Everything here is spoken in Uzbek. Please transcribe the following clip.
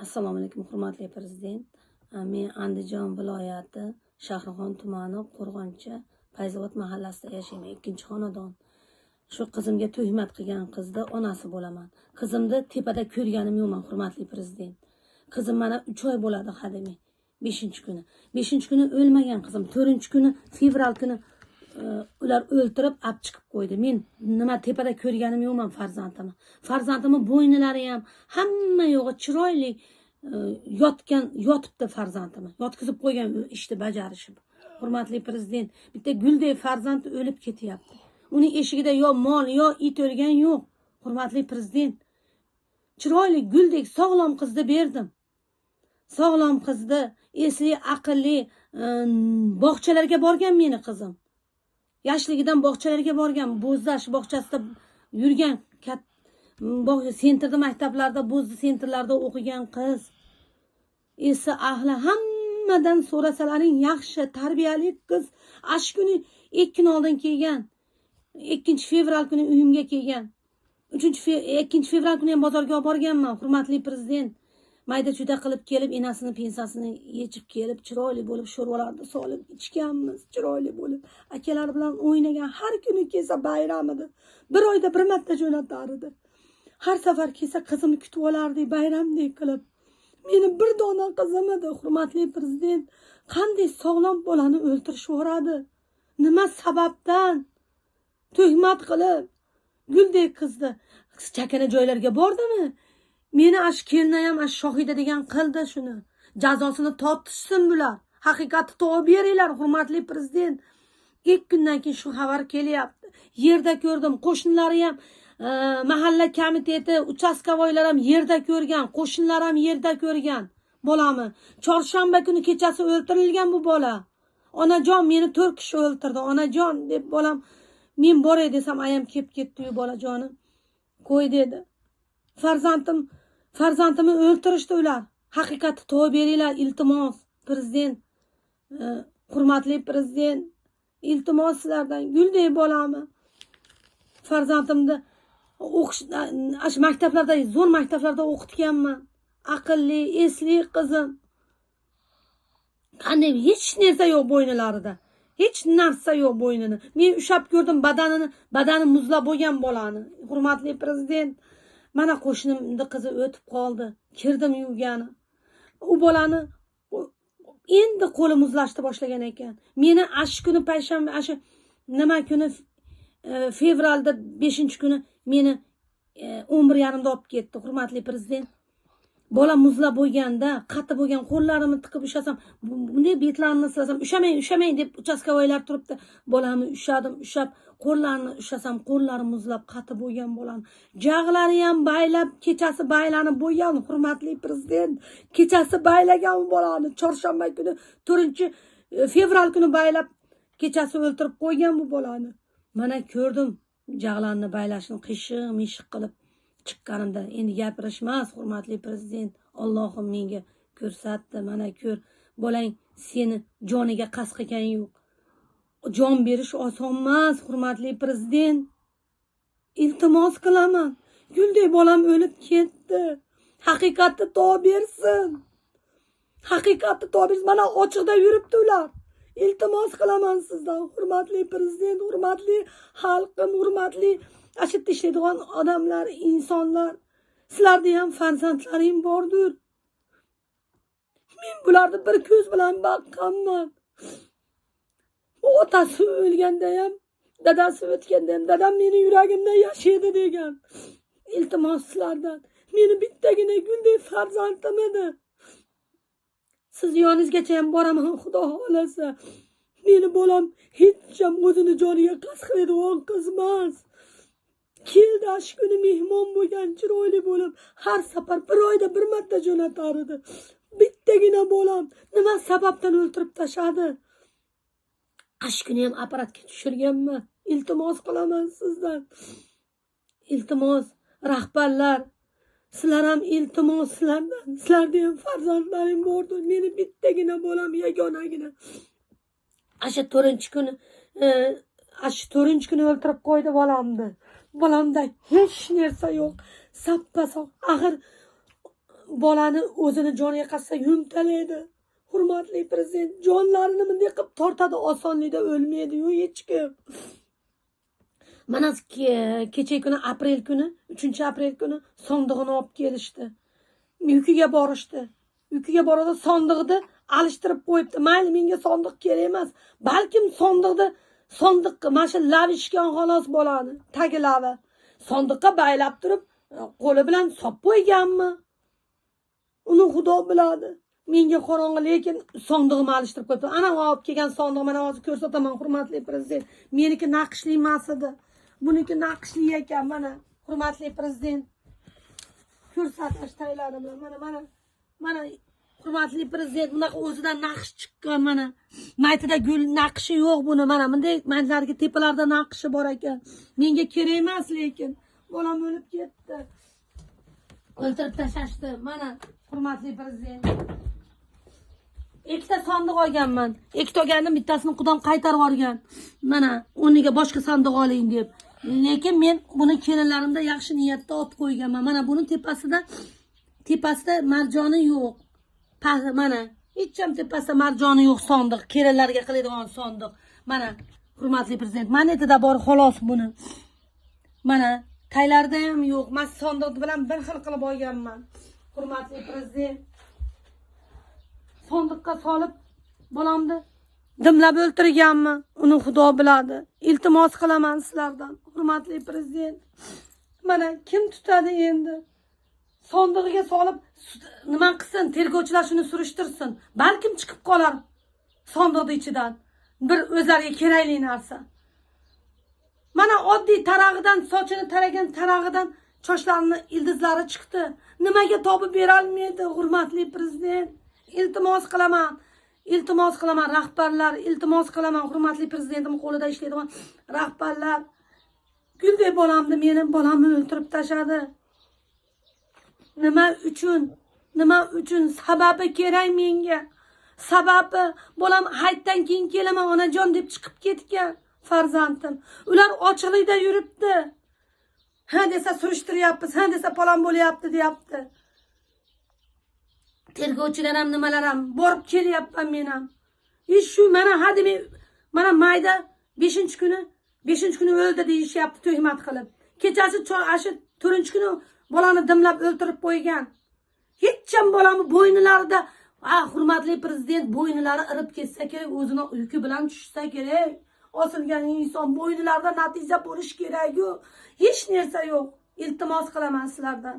Assalomu alaykum, hurmatli prezident. Men Andijon viloyati Shahrixon tumani Qo'rg'oncha Fayzobod mahallasida yashayman, 2-xonadon. Shu qizimga tuhmat qilgan qizni onasi bo'laman. Qizimni tepada ko'rganim yo'qman, hurmatli prezident. Qizim mana 3 oy bo'ladi hademay. 5-kuni. 5-kuni o'lmagan qizim. 4-kuni fevral kuni ular o'ltirib olib chiqib qo'ydi. Men nima tepada ko'rganim yo'qman farzandimni. Farzandimni bo'ynilari ham hamma yo'g'i chiroyli yotibdi farzandimni. Yotkizib qo'ygan ishni bajarishib. Hurmatli prezident, bitta guldek farzand o'lib ketyapti. Uning eshigida yo mol, yo it o'lgan yo'q. Hurmatli prezident, chiroyli guldek sog'lom qizni berdim. Sog'lom qizni, esli, aqlli bog'chalarga borgan meni qizim. Yoshligidan bog'chalarga borgan, Bo'zdash bog'chasida yurgan, sentrda maktablarda, Bo'zda sentrlarda o'qigan qiz. Esi ahli hammadan so'rasalaring yaxshi, tarbiyali qiz. Ash kuni 2 kun oldin kelgan. 2 fevral kuni uyimga kelgan. 2 fevral kuni ham bozorga olib borganman, hurmatli prezident. Mayda juda qilib kelib, enasini pensiyasini yechib kelib, chiroyli bo'lib sho'rvalarni solib ichganmiz, chiroyli bo'lib. Akalar bilan o'ynagan, har kuni kelsa bayram edi. Bir oyda bir marta jo'natar edi. Har safar kelsa qizimni kutib olardi, bayramdek qilib. Meni bir dona qizim edi, hurmatli prezident. Qanday sog'lom bolani o'ltirishvoradi? Nima sababdan? Tuhmat qilib, guldek qizni chakana joylarga bordimi? Meni ash kelina ham ash shohida degan qildi shuni. Jazosini tortishsin bular. Haqiqatni topib beringlar, hurmatli prezident. 2 kundan keyin shu xabar kelyapti. Yerda ko'rdim, qo'shnilar ham, mahalla komiteti, uchastkavoylar ham yerda ko'rgan, qo'shnilar ham yerda ko'rgan bolami. Chorshanba kuni kechasi o'ldirilgan bu bola. Onajon, meni 4 kishi o'ldirdi. Onajon deb bolam, men boray desam, ayam kelib ketdi-yu bolajonim. Qo'y dedi. Farzandimni o'ldirishdi ular. Haqiqatni topib beringlar, iltimos, prezident. Hurmatli prezident, iltimos sizlardan, guldek bolami. Farzandimni o'qish maktablarda, zo'r maktablarda o'qitganman. Aqlli, esli qizim. Qanday hech narsa yo'q bo'ynilarida. Hech narsa yo'q bo'ynini. Men ushab ko'rdim badani muzlab bo'lgan bolani. Hurmatli prezident, mana qo'shnimning qizi o'tib qoldi. Kirdim yuvgani. U bolani endi qo'li muzlashni boshlagan ekan. Meni ash kuni payshanba, nima kuni fevralda 5-kuni meni 11:30da olib ketdi, hurmatli prezident. Bola muzlab bo'lganda, qattiq bo'lgan qo'llarimni tiqib ushasam, bunday betlarini silasam, ushamang deb uchastkavoylar turibdi. Bolamni ushab, qo'llarini ushasam, qo'llari muzlab qattiq bo'lgan bolani. Jag'lari ham baylab, kechasi baylanib bo'lgan, hurmatli prezident. Kechasi baylagan bolani, chorshanba kuni 4-fevral kuni baylab, kechasi o'ltirib qo'ygan bu bolani. Mana ko'rdim jag'larni baylashni qiyshiq qilib chiqqanimda. Endi gapirishmas, hurmatli prezident. Allohim menga ko'rsatdi, mana ko'r. Bolang seni joniga qasd qilgan yo'q. Jon berish oson emas, hurmatli prezident. Iltimos qilaman. Guldek bolam o'lib ketdi. Haqiqatni topib bersin. Haqiqatni topib bersin. Mana ochiqda yuribdi ular. Iltimos qilaman sizdan, hurmatli prezident, hurmatli xalqim, hurmatli ashitda ishlaydigan odamlar, insonlar. Sizlarda ham farzandlaring bordir. Men bularni bir ko'z bilan baqqanman. Otasi o'lganda ham, dadasi o'tganda ham, dadam meni yuragimda yashaydi degan. Iltimos sizlardan. Meni bittagina guldek farzandim edi. Siz yoningizgacha ham boraman, xudo xolasa. Meni bolam hech ham o'zini joniga qasd qiladigan qiz emas. Keldi ash kuni mehmon bo'lgan, chiroyli bo'lib, har safar bir oyda bir marta jo'natar edi. Bittagina bolam nima sababdan o'ldirib tashadi? Ash kuni ham apparatga tushirganman. Iltimos qilaman sizdan. Iltimos, rahbarlar, sizlar ham iltimos sizlardan. Sizlarda ham farzandlaring bordir. Meni bittagina bolam, yagonagina. Ash 4-kuni o'ldirib qo'ydi bolamni. Bolamda hech narsa yo'q. Sappa-sog'. Axir bolani o'zini joniga qatsa yumtalaydi. Hurmatli prezident, jonlarini bunday qilib tortadi, osonlikda o'lmaydi-yu hech kim. Mana kecha kuni aprel kuni, 3-aprel kuni sondig'ini olib kelishdi. Yukiga borishdi. Yukiga borada sondig'ini alishtirib qo'yibdi. Mayli, menga sondiq kerak emas. Balkim sondiqqa mana shu lavishgan xolos bolani, tagi lavi. Sondiqqa baylab turib, qo'li bilan sop qo'yganmi? Uni Xudo biladi. Menga qorong'i, lekin sondig'imni alishtirib qo'yibdi. Ana olib kelgan sondiq mana hozir ko'rsataman, hurmatli prezident. Meniki naqshli emas edi. Buniki naqshli ekan, mana hurmatli prezident. Ko'rsatish taylarim bilan mana hurmatli prezident, bunaqa o'zidan naqsh chiqqan mana. Maytida gul naqshi yo'q buni, mana bunday maytlarga tepalarda naqshi bor ekan. Menga kerak emas, lekin bolam o'lib ketdi. O'ltirib tashlashdi. Mana hurmatli prezident. Ikkita sondiq olganman. Ikkita olgandim, bittasini qudam qaytarib yuborgan. Mana o'rniga boshqa sondiq oling deb. Lekin men buni kelinlarimda yaxshi niyatda olib qo'yganman. Mana buni tepasida marjoni yo'q. Mana hech ham tepasida marjoni yo'q sondiq, kelinlarga qiladigan sondiq. Mana hurmatli prezident, manetida bor xolos buni. Mana taylarda ham yo'q. Men sondiq bilan bir xil qilib olganman. Hurmatli prezident, sondiqqa solib bolamni dimlab o'ltirganmi? Uni Xudo biladi. Iltimos qilaman sizlardan, hurmatli prezident. Mana kim tutadi endi? Sondig'iga solib nima qilsin? Tergovchilar shuni surishtirsin. Balkim chiqib qolar sondiqning ichidan bir o'zlariga kerakli narsa. Mana oddiy tarag'idan, sochini taragan tarag'idan chochlarini ildizlari chiqdi. Nimaga topib bera olmaydi, hurmatli prezident? Iltimos qilaman rahbarlar, iltimos qilaman hurmatli prezidentim qo'lida ishlaydigan rahbarlar. Gulday bolamni, mening bolamni o'ltirib tashladi. Nima uchun? Sababi kerak menga. Sababi bolam haytdan keyin kelaman onajon deb chiqib ketgan farzandim. Ular ochiqlikda yuribdi. Ha desa surishtiryapmiz, ha desa palon bo'lyapti deyapti. Tergovchilar ham nimalar ham borib kelyapman men ham. Shu mana mayda 5-kuni o'ldi deyishyapti tuhmat qilib. Kechasi 4-kuni bolani dimlab o'ltirib qo'ygan. Hech ham bolamni bo'yinlarida, hurmatli prezident, bo'yinlari irib ketsa kerak, o'zini yuki bilan tushsa kerak. Osilgan inson bo'yinlarida natija bo'lish kerak-ku. Hech narsa yo'q. Iltimos qilaman sizlardan.